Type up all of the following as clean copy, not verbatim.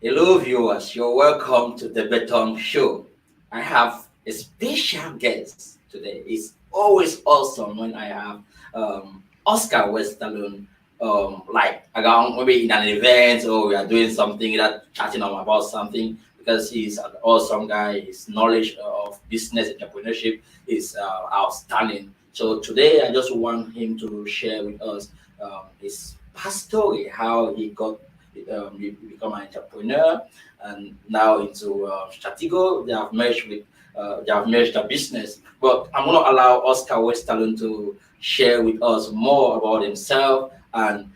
Hello, viewers. You're welcome to the Beton Show. I have a special guest today. It's always awesome when I have Oskar Westerlund, like around maybe in an event or we are doing something that chatting about something because he's an awesome guy. His knowledge of business entrepreneurship is outstanding. So today I just want him to share with us his past story, how he got he become an entrepreneur and now into Stratego. They have merged a business. But I'm gonna allow Oskar Westerlund to share with us more about himself and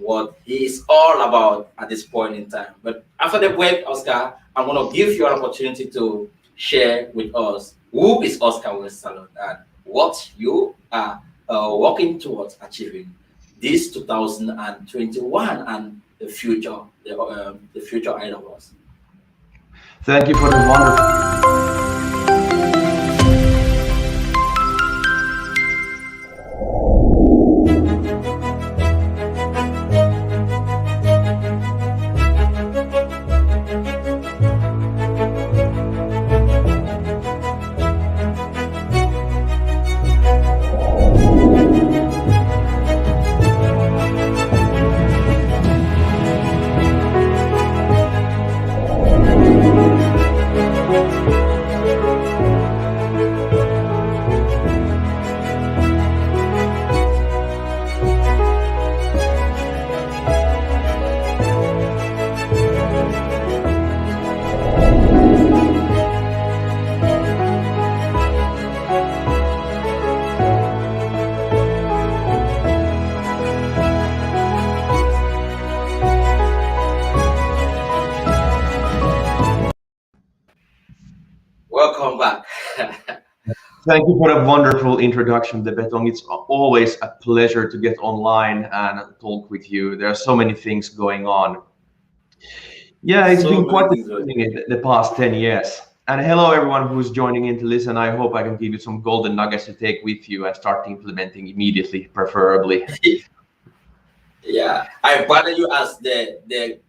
what he's all about at this point in time. But after the break, Oskar, I'm gonna give you an opportunity to share with us who is Oskar Westerlund and what you are working towards achieving this 2021 and the future ahead of us. Thank you for the wonderful. Welcome back. Thank you for a wonderful introduction, De Betong. It's always a pleasure to get online and talk with you. There are so many things going on. Yeah, it's So been many quite a things going journey in the past 10 years. And hello, everyone who's joining in to listen. I hope I can give you some golden nuggets to take with you and start implementing immediately, preferably. yeah, I branded you as the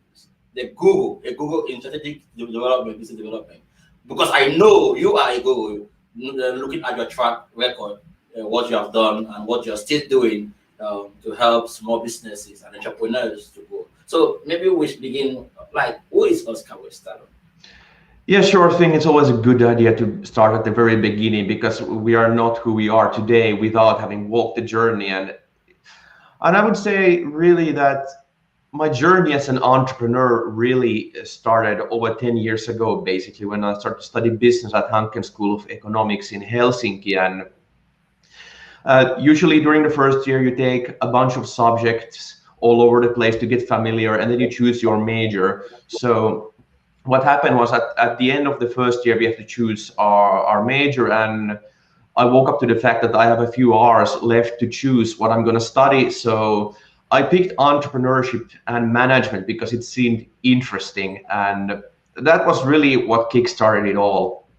Google, a Google in strategic development, business development, because I know you are a Google. Looking at your track record, what you have done and what you're still doing to help small businesses and entrepreneurs to grow. So maybe we should begin. Like, who is Oskar Westerlund? Yeah, sure thing. It's always a good idea to start at the very beginning because we are not who we are today without having walked the journey. And I would say really that my journey as an entrepreneur really started over 10 years ago, basically, when I started to study business at Hanken School of Economics in Helsinki. And usually during the first year, you take a bunch of subjects all over the place to get familiar, and then you choose your major. So what happened was at the end of the first year, we have to choose our major, and I woke up to the fact that I have a few hours left to choose what I'm going to study. So I picked entrepreneurship and management because it seemed interesting. And that was really what kickstarted it all.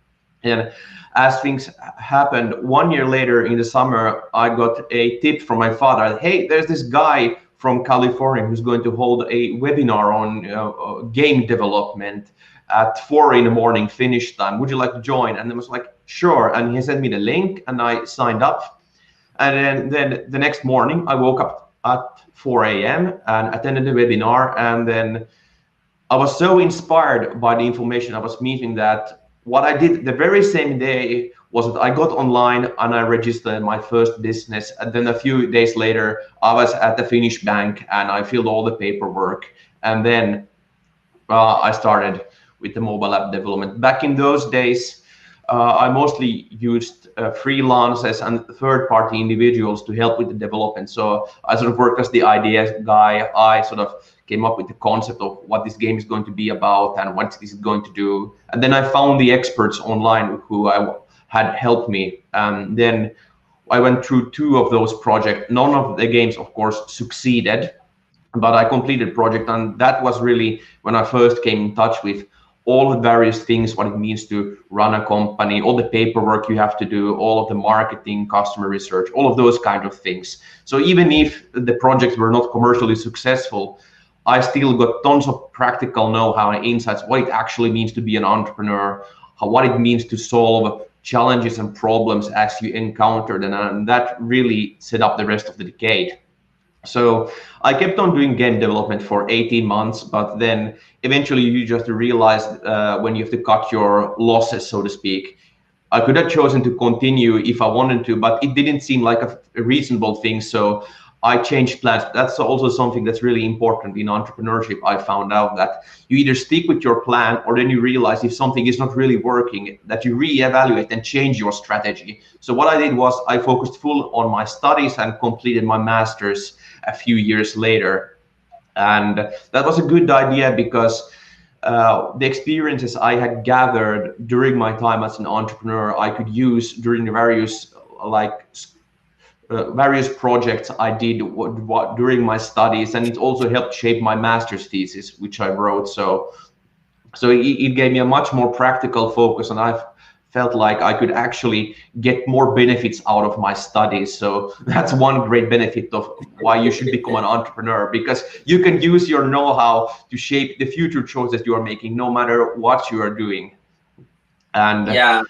And as things happened, 1 year later in the summer, I got a tip from my father. Hey, there's this guy from California who's going to hold a webinar on game development at 4 in the morning Finnish time. Would you like to join? And I was like, sure. And he sent me the link and I signed up. And then the next morning I woke up at 4 a.m. and attended the webinar. And then I was so inspired by the information I was meeting that what I did the very same day was that I got online and I registered my first business. And then a few days later, I was at the Finnish bank and I filled all the paperwork. And then I started with the mobile app development. Back in those days, I mostly used freelancers and third-party individuals to help with the development. So I sort of worked as the idea guy. I sort of came up with the concept of what this game is going to be about and what this is going to do. And then I found the experts online who had helped me. Then I went through 2 of those projects. None of the games, of course, succeeded, but I completed project. And that was really when I first came in touch with all the various things, what it means to run a company, all the paperwork you have to do, all of the marketing, customer research, all of those kind of things. So even if the projects were not commercially successful, I still got tons of practical know-how and insights, what it actually means to be an entrepreneur, what it means to solve challenges and problems as you encounter them, and that really set up the rest of the decade. So I kept on doing game development for 18 months, but then eventually you just realize when you have to cut your losses, so to speak. I could have chosen to continue if I wanted to, but it didn't seem like a reasonable thing. So I changed plans. That's also something that's really important in entrepreneurship. I found out that you either stick with your plan, or then you realize if something is not really working, that you reevaluate and change your strategy. So what I did was I focused full on my studies and completed my master's a few years later. And that was a good idea because the experiences I had gathered during my time as an entrepreneur, I could use during the various projects I did during my studies, and it also helped shape my master's thesis, which I wrote. So it gave me a much more practical focus, and I've felt like I could actually get more benefits out of my studies. So that's one great benefit of why you should become an entrepreneur, because you can use your know-how to shape the future choices you are making, no matter what you are doing. And Yeah.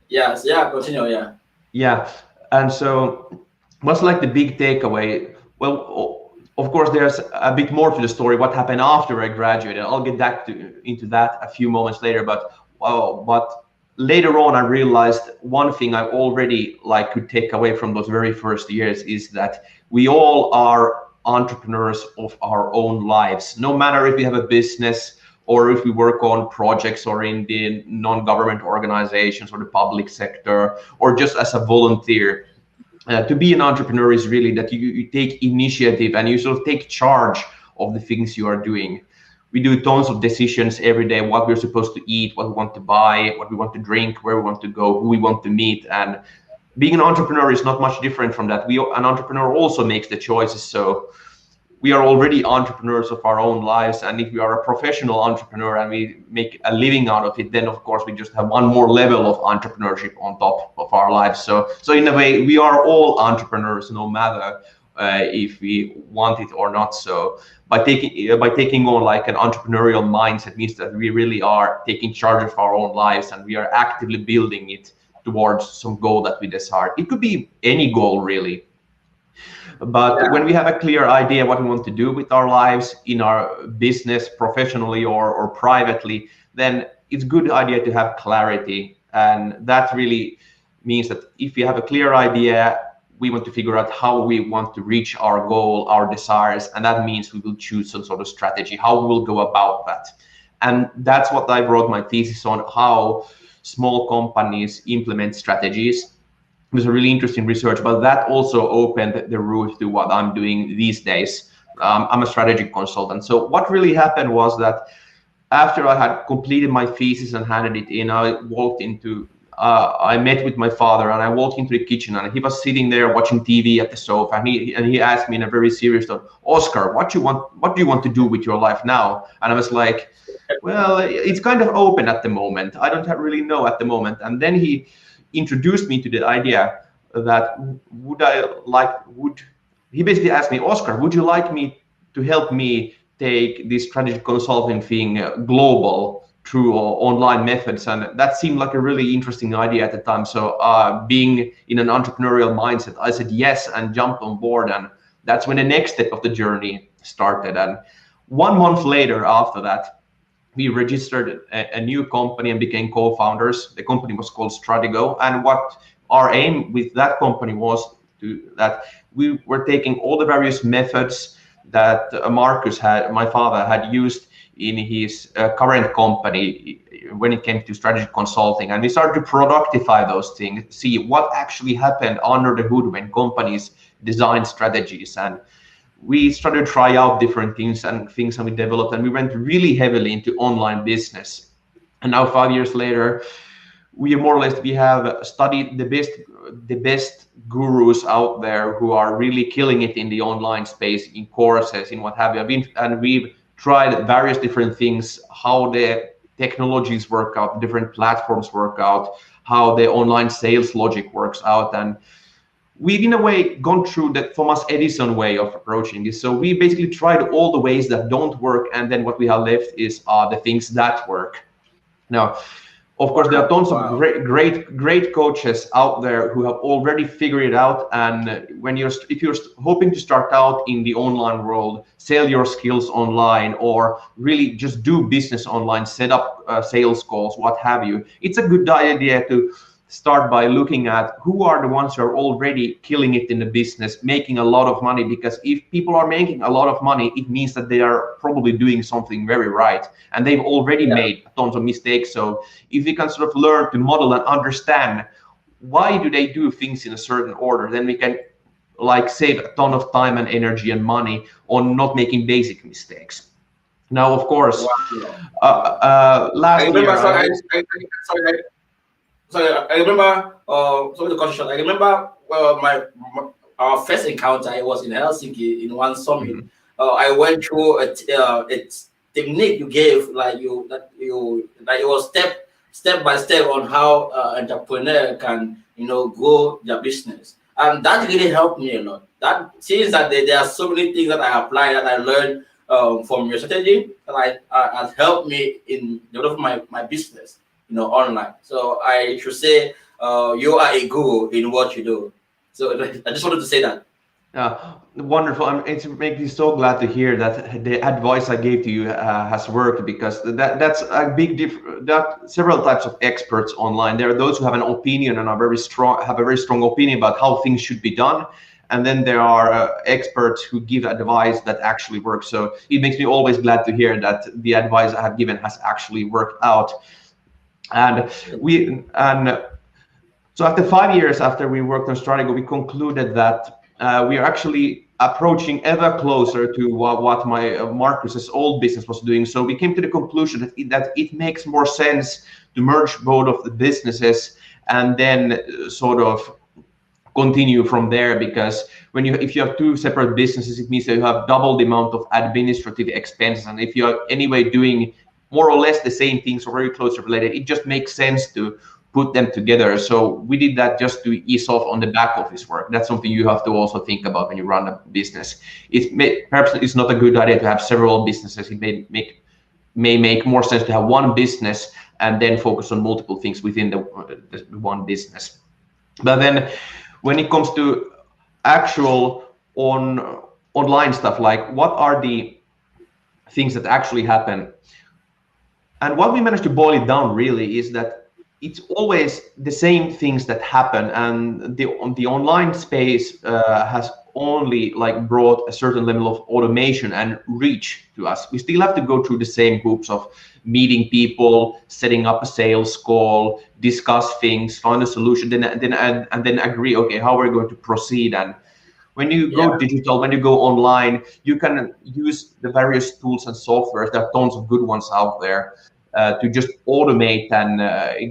Yes. Yeah. Continue. Yeah. yeah, and so what's like the big takeaway? Well, of course, there's a bit more to the story, what happened after I graduated. I'll get back into that a few moments later, but later on I realized one thing I already like could take away from those very first years is that we all are entrepreneurs of our own lives, no matter if we have a business or if we work on projects or in the non-government organizations or the public sector or just as a volunteer. To be an entrepreneur is really that you take initiative and you sort of take charge of the things you are doing. We do tons of decisions every day, what we're supposed to eat, what we want to buy, what we want to drink, where we want to go, who we want to meet. And being an entrepreneur is not much different from that. An entrepreneur also makes the choices. So we are already entrepreneurs of our own lives. And if we are a professional entrepreneur and we make a living out of it, then of course we just have one more level of entrepreneurship on top of our lives. So in a way, we are all entrepreneurs, no matter if we want it or not. So by taking on like an entrepreneurial mindset means that we really are taking charge of our own lives and we are actively building it towards some goal that we desire. It could be any goal really. But when we have a clear idea what we want to do with our lives in our business, professionally or privately, then it's a good idea to have clarity. And that really means that if we have a clear idea, we want to figure out how we want to reach our goal, our desires, and that means we will choose some sort of strategy, how we will go about that. And that's what I wrote my thesis on, how small companies implement strategies. It was a really interesting research, but that also opened the route to what I'm doing these days. I'm a strategy consultant. So what really happened was that after I had completed my thesis and handed it in, I met with my father and I walked into the kitchen and he was sitting there watching TV at the sofa and he asked me in a very serious tone, Oskar, what do you want to do with your life now? And I was like, well, it's kind of open at the moment. I don't really know at the moment. And then he introduced me to the idea that he basically asked me, Oskar, would you like me to help me take this strategy consulting thing global through online methods? And that seemed like a really interesting idea at the time. So being in an entrepreneurial mindset, I said yes and jumped on board. And that's when the next step of the journey started. And 1 month later after that, we registered a new company and became co-founders. The company was called Stratego. And what our aim with that company was that we were taking all the various methods that my father had used in his current company when it came to strategy consulting. And we started to productify those things, see what actually happened under the hood when companies design strategies. And we started to try out different things and we developed, and we went really heavily into online business. And now 5 years later, we have studied the best gurus out there who are really killing it in the online space, in courses, in what have you. And we've tried various different things, how the technologies work out, different platforms work out, how the online sales logic works out. And we've in a way gone through the Thomas Edison way of approaching this. So we basically tried all the ways that don't work, and then what we have left is the things that work. Now, of course, there are tons of Wow. great coaches out there who have already figured it out. And if you're hoping to start out in the online world, sell your skills online, or really just do business online, set up sales calls, what have you, it's a good idea to start by looking at who are the ones who are already killing it in the business, making a lot of money. Because if people are making a lot of money, it means that they are probably doing something very right, and they've already Yeah. made tons of mistakes. So if we can sort of learn to model and understand why do they do things in a certain order, then we can like save a ton of time and energy and money on not making basic mistakes. Now, of course, Wow. Wow. I last remember. year I Sorry. was. Sorry. Sorry. I remember. Sorry, the question. I remember. Our first encounter. It was in Helsinki in one summit. Mhm. I went through a technique you gave, like it was step by step on how entrepreneur can grow their business, and that really helped me a lot. That since that there are so many things that I apply that I learned from your strategy that has helped me in developing my business, online. So I should say you are a guru in what you do. So I just wanted to say that. Wonderful. It makes me so glad to hear that the advice I gave to you has worked, because that's a big that several types of experts online. There are those who have an opinion and have a very strong opinion about how things should be done. And then there are experts who give advice that actually works. So it makes me always glad to hear that the advice I have given has actually worked out. And so after 5 years after we worked on Strategy, we concluded that we are actually approaching ever closer to what my Marcus's old business was doing. So we came to the conclusion that it makes more sense to merge both of the businesses and then sort of continue from there. Because if you have two separate businesses, it means that you have double the amount of administrative expenses. And if you are anyway doing more or less the same things or very closely related, it just makes sense to put them together. So we did that just to ease off on the back office work. That's something you have to also think about when you run a business. Perhaps it's not a good idea to have several businesses. It may make more sense to have one business and then focus on multiple things within the one business. But then when it comes to actual online stuff, like what are the things that actually happen, and what we managed to boil it down really is that it's always the same things that happen, and the online space has only like brought a certain level of automation and reach to us. We still have to go through the same hoops of meeting people, setting up a sales call, discuss things, find a solution, and then agree, okay, how we're going to proceed. And when you go Yeah. digital, when you go online, you can use the various tools and softwares. There are tons of good ones out there to just automate and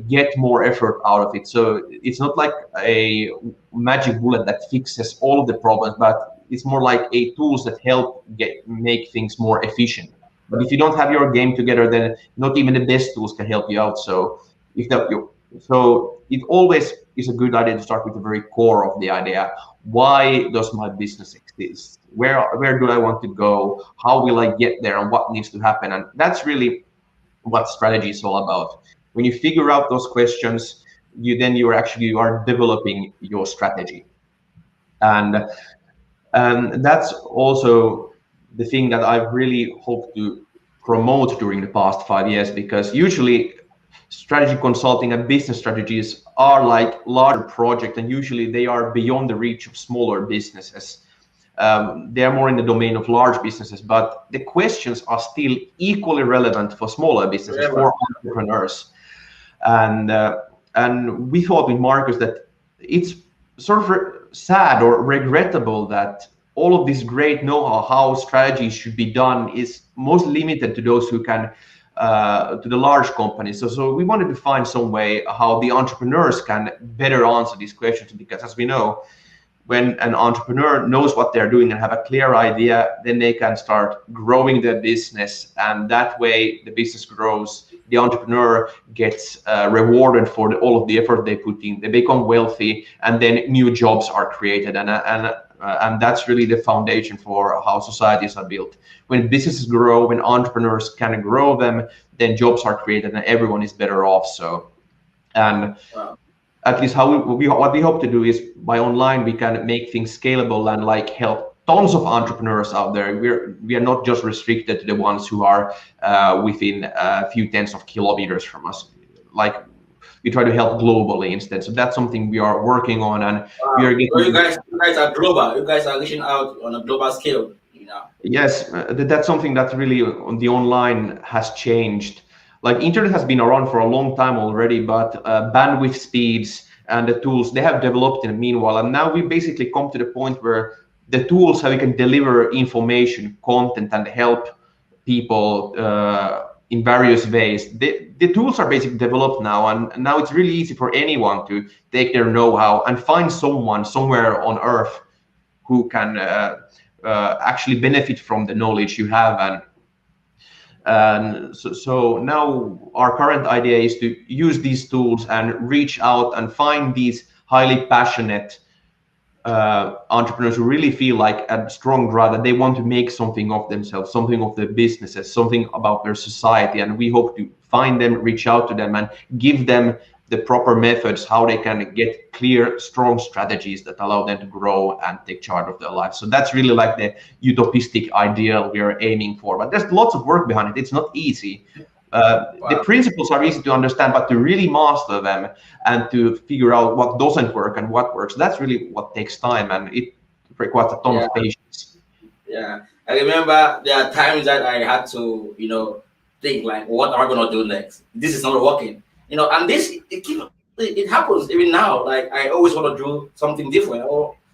get more effort out of it. So it's not like a magic bullet that fixes all of the problems, but it's more like a tools that help make things more efficient. But if you don't have your game together, then not even the best tools can help you out. So so it always is a good idea to start with the very core of the idea. Why does my business exist? Where do I want to go? How will I get there? And what needs to happen? And that's really what strategy is all about. When you figure out those questions, you are developing your strategy. And that's also the thing that I've really hoped to promote during the past 5 years, because usually strategy consulting and business strategies are like larger projects, and usually they are beyond the reach of smaller businesses. They are more in the domain of large businesses, but the questions are still equally relevant for smaller businesses, Forever. for entrepreneurs. And we thought with Marcus that it's sort of sad or regrettable that all of this great know-how how strategy should be done is most limited to those who can to the large companies. So we wanted to find some way how the entrepreneurs can better answer these questions, because as we know, when an entrepreneur knows what they're doing and have a clear idea, then they can start growing their business, and that way the business grows, the entrepreneur gets rewarded for all of the effort they put in. They become wealthy, and then new jobs are created, and that's really the foundation for how societies are built. When businesses grow, when entrepreneurs can grow them, then jobs are created and everyone is better off. So, and Wow. at least how what we hope to do is by online we can make things scalable and like help tons of entrepreneurs out there. We are not just restricted to the ones who are within a few tens of kilometers from us. Like we try to help globally instead. So that's something we are working on, and we are So getting. you guys are global. You guys are reaching out on a global scale. You know. Yes, that's something that really on the online has changed. Like internet has been around for a long time already, but bandwidth speeds and the tools they have developed in the meanwhile, and now we basically come to the point where the tools how we can deliver information, content, and help people in various ways. The tools are basically developed now, and now it's really easy for anyone to take their know-how and find someone somewhere on Earth who can actually benefit from the knowledge you have. And so now our current idea is to use these tools and reach out and find these highly passionate entrepreneurs who really feel like a strong drive that they want to make something of themselves, something of their businesses, something about their society. And we hope to find them, reach out to them, and give them the proper methods how they can get clear, strong strategies that allow them to grow and take charge of their life. So that's really like the utopistic ideal we are aiming for. But there's lots of work behind it. It's not easy. The principles are easy to understand, but to really master them and to figure out what doesn't work and what works, that's really what takes time, and it requires a ton Yeah. of patience. Yeah. I remember there are times that I had to, think like, what am I gonna do next? This is not working. And this it happens even now. Like I always want to do something different.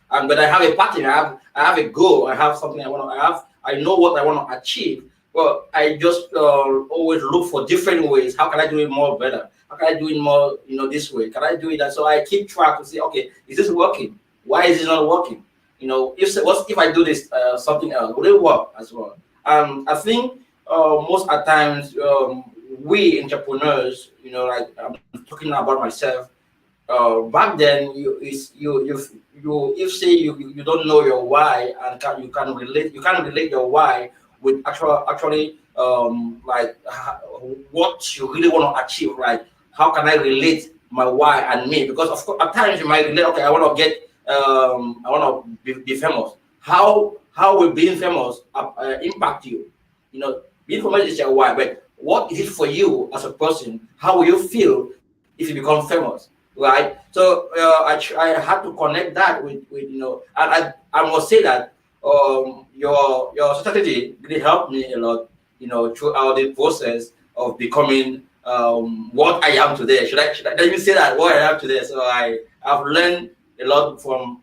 But I have a pattern, I have a goal, I have something I know what I want to achieve. Well, I just always look for different ways. How can I do it more better? How can I do it more, this way? Can I do it that? So I keep track to say, okay, is this working? Why is it not working? If I do this something else, will it work as well? I think most at times we entrepreneurs, like I'm talking about myself. Back then, if say you don't know your why and you can't relate your why with actually like what you really want to achieve, right? How can I relate my why and me? Because of course at times you might relate, okay, I want to get I want to be famous. How will being famous impact you? Being famous is your why, but what is it for you as a person? How will you feel if you become famous, right? So I had to connect that with and I must say that your strategy really helped me a lot, throughout the process of becoming what I am today. Should I let me say that what I am today? So I've learned a lot from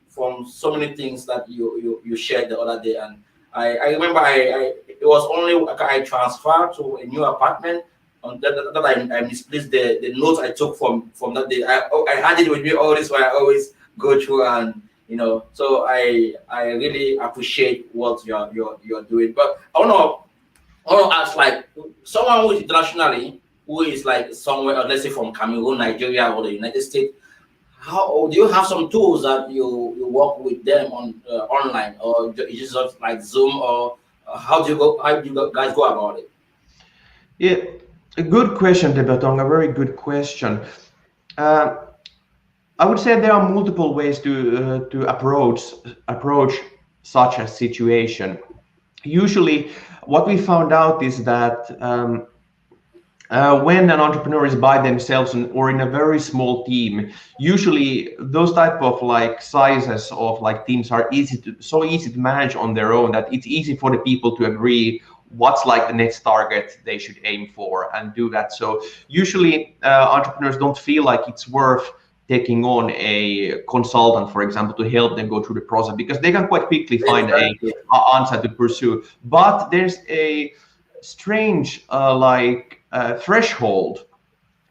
so many things that you shared the other day, and I remember it was only I transferred to a new apartment on that I misplaced the notes I took from that day. I had it with me all this while I always go through, and so I really appreciate what you're doing. But I wanna ask, like, someone who is internationally, who is like somewhere, let's say from Cameroon, Nigeria, or the United States. How do you have some tools that you work with them on online, or is it just like Zoom, or how do you guys go about it? Yeah, a good question, Debatong, a very good question. I would say there are multiple ways to approach such a situation. Usually, what we found out is that when an entrepreneur is by themselves or in a very small team, usually those type of like sizes of like teams are so easy to manage on their own that it's easy for the people to agree what's like the next target they should aim for and do that. So usually entrepreneurs don't feel like it's worth taking on a consultant, for example, to help them go through the process, because they can quite quickly find a answer to pursue. But there's a strange threshold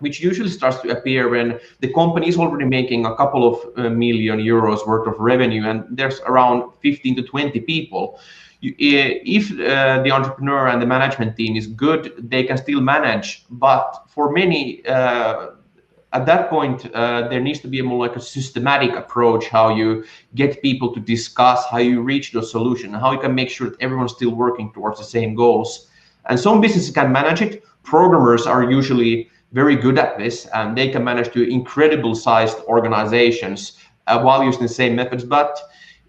which usually starts to appear when the company is already making a couple of million euros worth of revenue, and there's around 15 to 20 people. If the entrepreneur and the management team is good, they can still manage. But for many, at that point, there needs to be a more like a systematic approach, how you get people to discuss, how you reach the solution, how you can make sure that everyone's still working towards the same goals. And some businesses can manage it. Programmers are usually very good at this, and they can manage to incredible sized organizations while using the same methods. But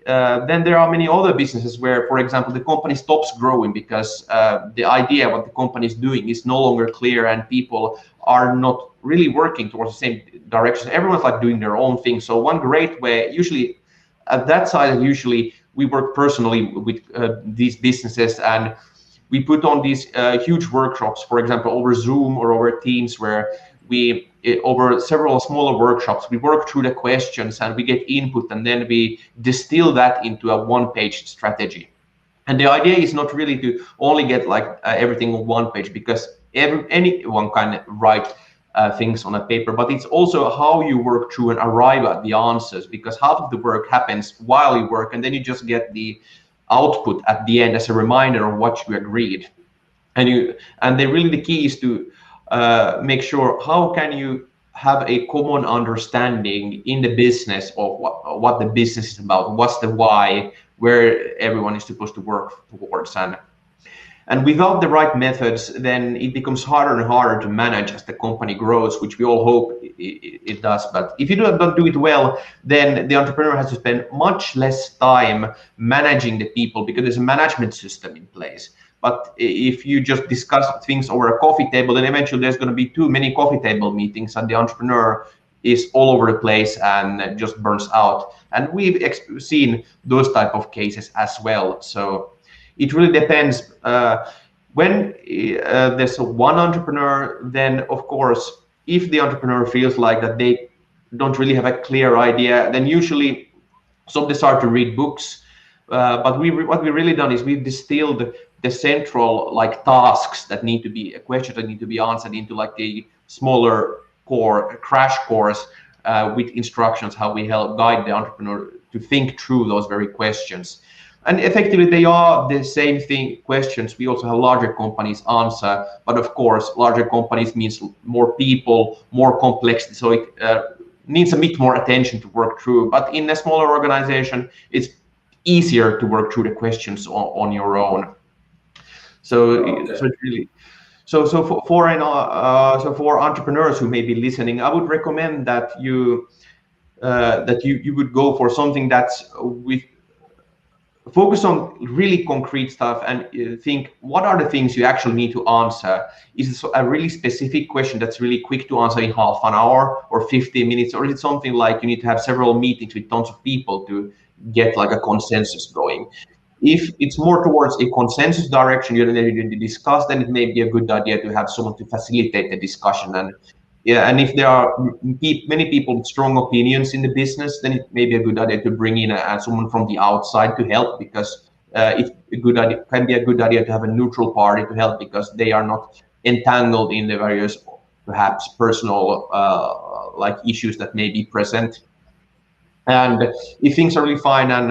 then there are many other businesses where, for example, the company stops growing because the idea what the company is doing is no longer clear, and people are not really working towards the same direction. Everyone's like doing their own thing. So one great way, usually at that side, usually we work personally with these businesses, and we put on these huge workshops, for example, over Zoom or over Teams, where we, over several smaller workshops, we work through the questions and we get input, and then we distill that into a one-page strategy. And the idea is not really to only get like everything on one page, because anyone can write things on a paper, but it's also how you work through and arrive at the answers, because half of the work happens while you work, and then you just get the output at the end as a reminder of what you agreed. And really the key is to make sure how can you have a common understanding in the business of what the business is about, what's the why, where everyone is supposed to work towards. And without the right methods, then it becomes harder and harder to manage as the company grows, which we all hope it does. But if you don't do it well, then the entrepreneur has to spend much less time managing the people, because there's a management system in place. But if you just discuss things over a coffee table, then eventually there's going to be too many coffee table meetings, and the entrepreneur is all over the place and just burns out. And we've seen those type of cases as well. So it really depends. When there's one entrepreneur, then of course, if the entrepreneur feels like that they don't really have a clear idea, then usually some they start to read books. But what we've really done is we've distilled the central like tasks that need to be questions that need to be answered into like a smaller core crash course with instructions how we help guide the entrepreneur to think through those very questions. And effectively, they are the same thing questions we also have larger companies answer. But of course, larger companies means more people, more complexity. So it needs a bit more attention to work through. But in a smaller organization, it's easier to work through the questions on your own. So, Okay. so it really. So for entrepreneurs who may be listening, I would recommend that you would go for something that's with focus on really concrete stuff, and think what are the things you actually need to answer. Is it a really specific question that's really quick to answer in half an hour or 15 minutes, or is it something like you need to have several meetings with tons of people to get like a consensus going? If it's more towards a consensus direction you're going to discuss, then it may be a good idea to have someone to facilitate the discussion. And yeah, and if there are many people with strong opinions in the business, then it may be a good idea to bring in someone from the outside to help, because can be a good idea to have a neutral party to help, because they are not entangled in the various perhaps personal like issues that may be present. And if things are really fine and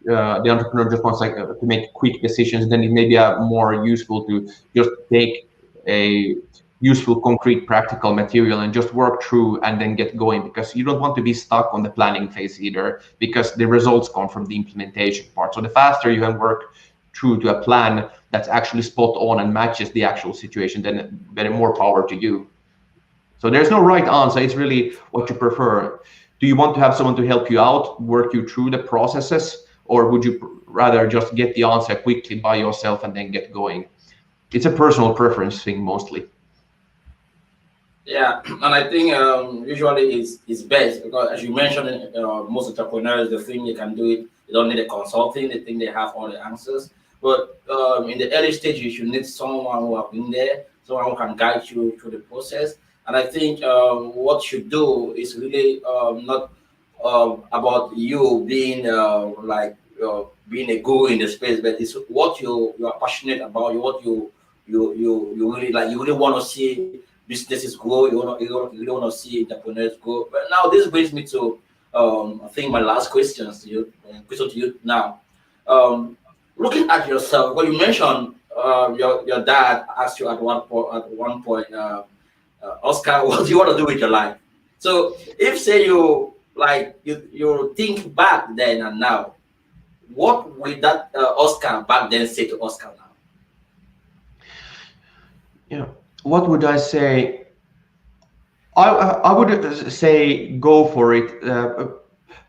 the entrepreneur just wants like to make quick decisions, then it may be more useful to just take a useful, concrete, practical material and just work through and then get going, because you don't want to be stuck on the planning phase either, because the results come from the implementation part. So the faster you can work through to a plan that's actually spot on and matches the actual situation, then better, more power to you. So there's no right answer. It's really what you prefer. Do you want to have someone to help you out, work you through the processes, or would you rather just get the answer quickly by yourself and then get going? It's a personal preference thing mostly. Yeah, and I think usually it's best because, as you mentioned, most entrepreneurs, they think they can do it. They don't need a consulting. They think they have all the answers. But in the early stages, you need someone who have been there, someone who can guide you through the process. And I think what you do is really not about you being being a guru in the space, but it's what you are passionate about, what you really like. You really want to see businesses grow. You want to see entrepreneurs grow. But now this brings me to I think my last question to you now. Um, Looking at yourself, well, you mentioned your dad asked you at one point, Oscar, what do you want to do with your life? So if say you like you think back then and now, what would that Oscar back then say to Oscar now? Yeah. What would I say? I would say go for it.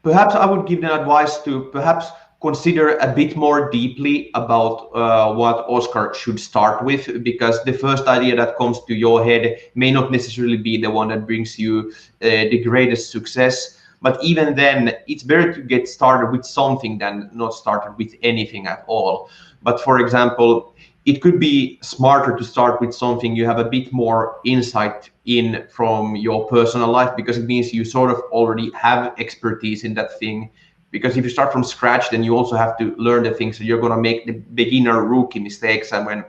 Perhaps I would give an advice to perhaps consider a bit more deeply about what Oscar should start with, because the first idea that comes to your head may not necessarily be the one that brings you the greatest success. But even then, it's better to get started with something than not started with anything at all. But for example, it could be smarter to start with something you have a bit more insight in from your personal life, because it means you sort of already have expertise in that thing. Because if you start from scratch, then you also have to learn the things. So you're going to make the beginner rookie mistakes. And when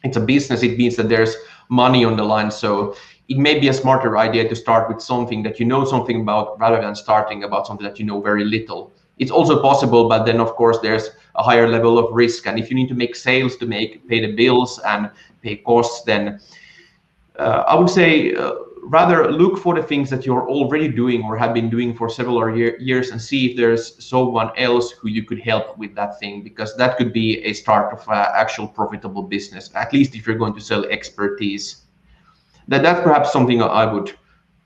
it's a business, it means that there's money on the line. So it may be a smarter idea to start with something that you know something about, rather than starting about something that you know very little. It's also possible, but then of course there's a higher level of risk. And if you need to make sales to pay the bills and pay costs, then I would say rather look for the things that you're already doing or have been doing for several years, and see if there's someone else who you could help with that thing, because that could be a start of actual profitable business, at least if you're going to sell expertise. That's perhaps something I would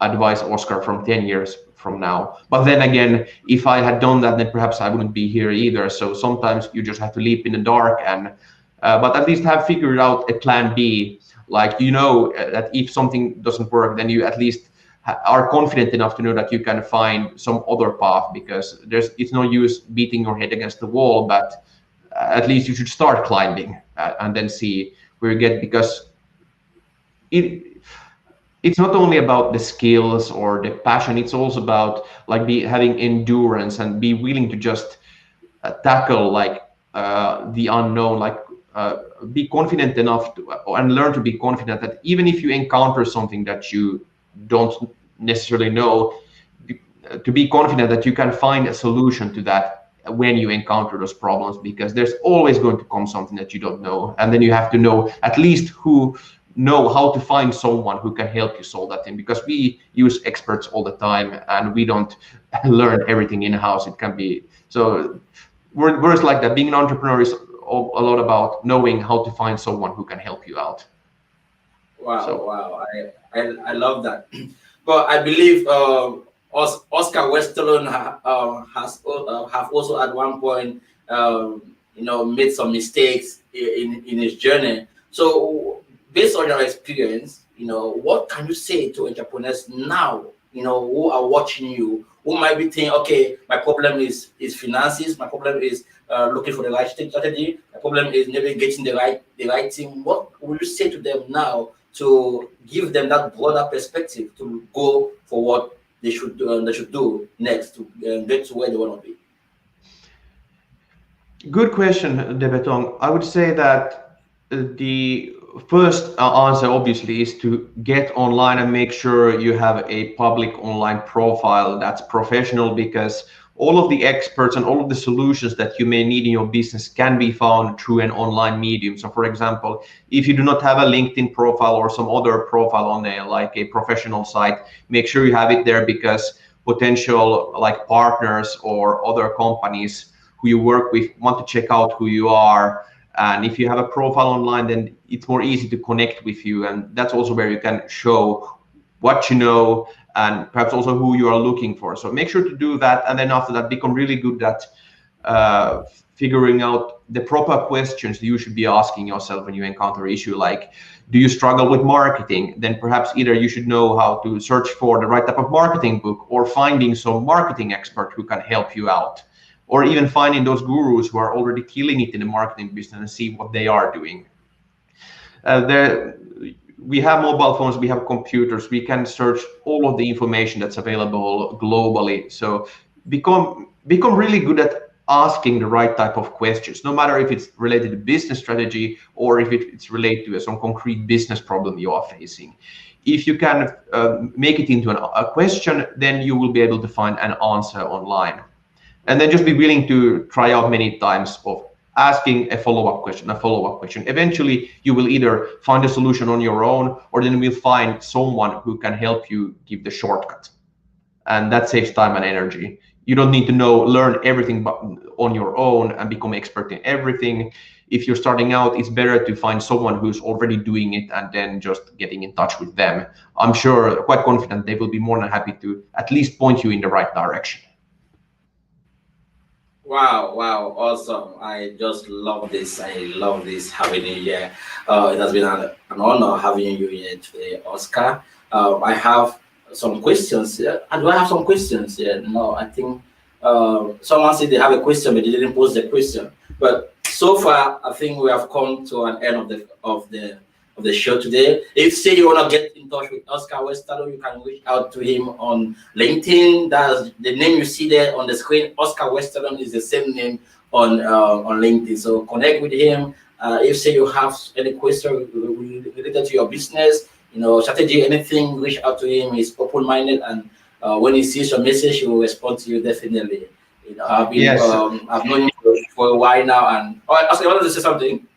advise Oscar from 10 years from now. But then again, if I had done that, then perhaps I wouldn't be here either. So sometimes you just have to leap in the dark, and but at least have figured out a plan B. Like, that if something doesn't work, then you at least are confident enough to know that you can find some other path, because it's no use beating your head against the wall, but at least you should start climbing and then see where you get, because it's not only about the skills or the passion, it's also about like having endurance and be willing to just tackle like the unknown, like be confident enough and learn to be confident that even if you encounter something that you don't necessarily know, to be confident that you can find a solution to that when you encounter those problems, because there's always going to come something that you don't know, and then you have to know at least know how to find someone who can help you solve that thing, because we use experts all the time and we don't learn everything in-house. It can be so words like that. Being an entrepreneur is a lot about knowing how to find someone who can help you out. Wow, wow, I love that. But I believe Oskar Westerlund have also at one point made some mistakes in his journey. So based on your experience, what can you say to entrepreneurs now, who are watching you, who might be thinking, okay, my problem is finances, my problem is looking for the right strategy, my problem is maybe getting the right team. What will you say to them now to give them that broader perspective to go for what they should do next to get to where they want to be? Good question, Debetong. I would say that the first answer obviously is to get online and make sure you have a public online profile that's professional, because all of the experts and all of the solutions that you may need in your business can be found through an online medium. So for example, if you do not have a LinkedIn profile or some other profile on like a professional site, make sure you have it there, because potential like partners or other companies who you work with want to check out who you are. And if you have a profile online, then it's more easy to connect with you. And that's also where you can show what you know and perhaps also who you are looking for. So make sure to do that. And then after that, become really good at figuring out the proper questions you should be asking yourself when you encounter an issue. Like, do you struggle with marketing? Then perhaps either you should know how to search for the right type of marketing book, or finding some marketing expert who can help you out, or even finding those gurus who are already killing it in the marketing business and see what they are doing. We have mobile phones, we have computers, we can search all of the information that's available globally. So become really good at asking the right type of questions, no matter if it's related to business strategy or if it's related to some concrete business problem you are facing. if you can make it into a question, then you will be able to find an answer online. And then just be willing to try out many times of asking a follow-up question. Eventually, you will either find a solution on your own, or then we'll find someone who can help you give the shortcut. And that saves time and energy. You don't need to learn everything on your own and become expert in everything. If you're starting out, it's better to find someone who's already doing it and then just getting in touch with them. I'm sure, quite confident, they will be more than happy to at least point you in the right direction. Wow, wow, awesome. I just love this. I love this having you here. It has been an honor having you here today, Oskar. I have some questions. Do I have some questions? Yeah, no, I think someone said they have a question, but they didn't post the question. But so far, I think we have come to an end of the show today. If say you want to get in touch with Oskar Westerlund, you can reach out to him on LinkedIn. That's the name you see there on the screen. Oskar Westerlund is the same name on LinkedIn. So connect with him. If say you have any question related to your business, strategy, anything, reach out to him. He's open-minded, and when he sees your message, he will respond to you definitely. I've known him for a while now, and Oskar, you wanted to say something?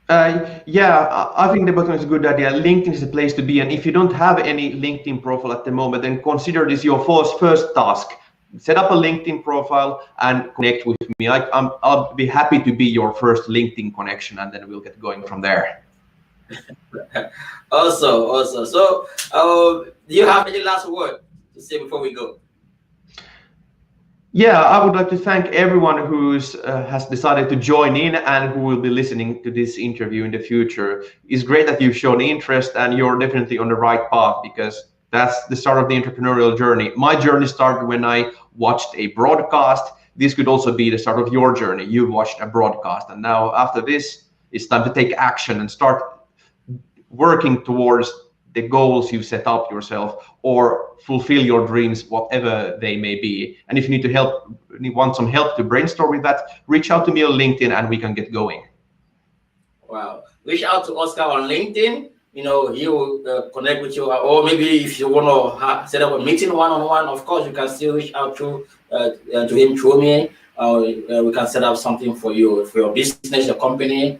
Yeah, I think the bottom is a good idea. LinkedIn is the place to be, and if you don't have any LinkedIn profile at the moment, then consider this your first task. Set up a LinkedIn profile and connect with me. I'll be happy to be your first LinkedIn connection, and then we'll get going from there. Also. So, do you have any last word to say before we go? Yeah, I would like to thank everyone who has decided to join in and who will be listening to this interview in the future. It's great that you've shown interest, and you're definitely on the right path, because that's the start of the entrepreneurial journey. My journey started when I watched a broadcast. This could also be the start of your journey. You watched a broadcast, and now after this, it's time to take action and start working towards the goals you set up yourself, or fulfill your dreams, whatever they may be. And if you want some help to brainstorm with that, reach out to me on LinkedIn and we can get going. Wow. Reach out to Oskar on LinkedIn. He will connect with you, or maybe if you want to set up a meeting one-on-one, of course, you can still reach out to him through me. We can set up something for you, for your business, your company,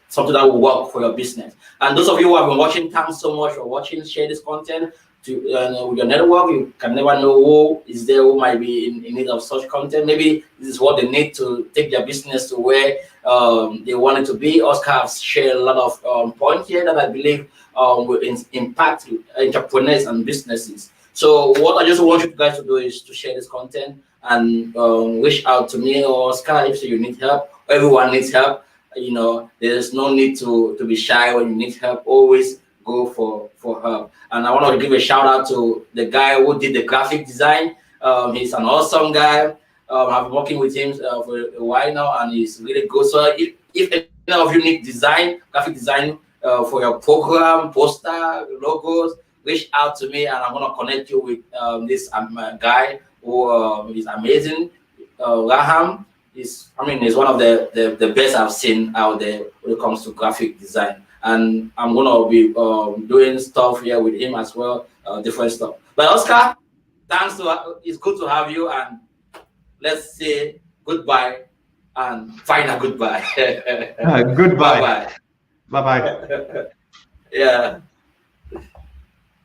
something that will work for your business. And those of you who have been watching, thanks so much for watching. Share this content with your network. You can never know who is there who might be in need of such content. Maybe this is what they need to take their business to where they want it to be. Oskar has shared a lot of points here that I believe will impact entrepreneurs and businesses. So what I just want you guys to do is to share this content and reach out to me or Oskar if you need help. Everyone needs help. There's no need to be shy when you need help. Always go for help. And I want to give a shout out to the guy who did the graphic design. He's an awesome guy. I've been working with him for a while now, and he's really good. So if any of you need graphic design for your program, poster, logos, reach out to me, and I'm going to connect you with this guy who is amazing, Raham. He's one of the best I've seen out there when it comes to graphic design. And I'm going to be doing stuff here with him as well, different stuff. But Oskar, it's good to have you, and let's say goodbye and final goodbye. Goodbye. Bye-bye. Yeah.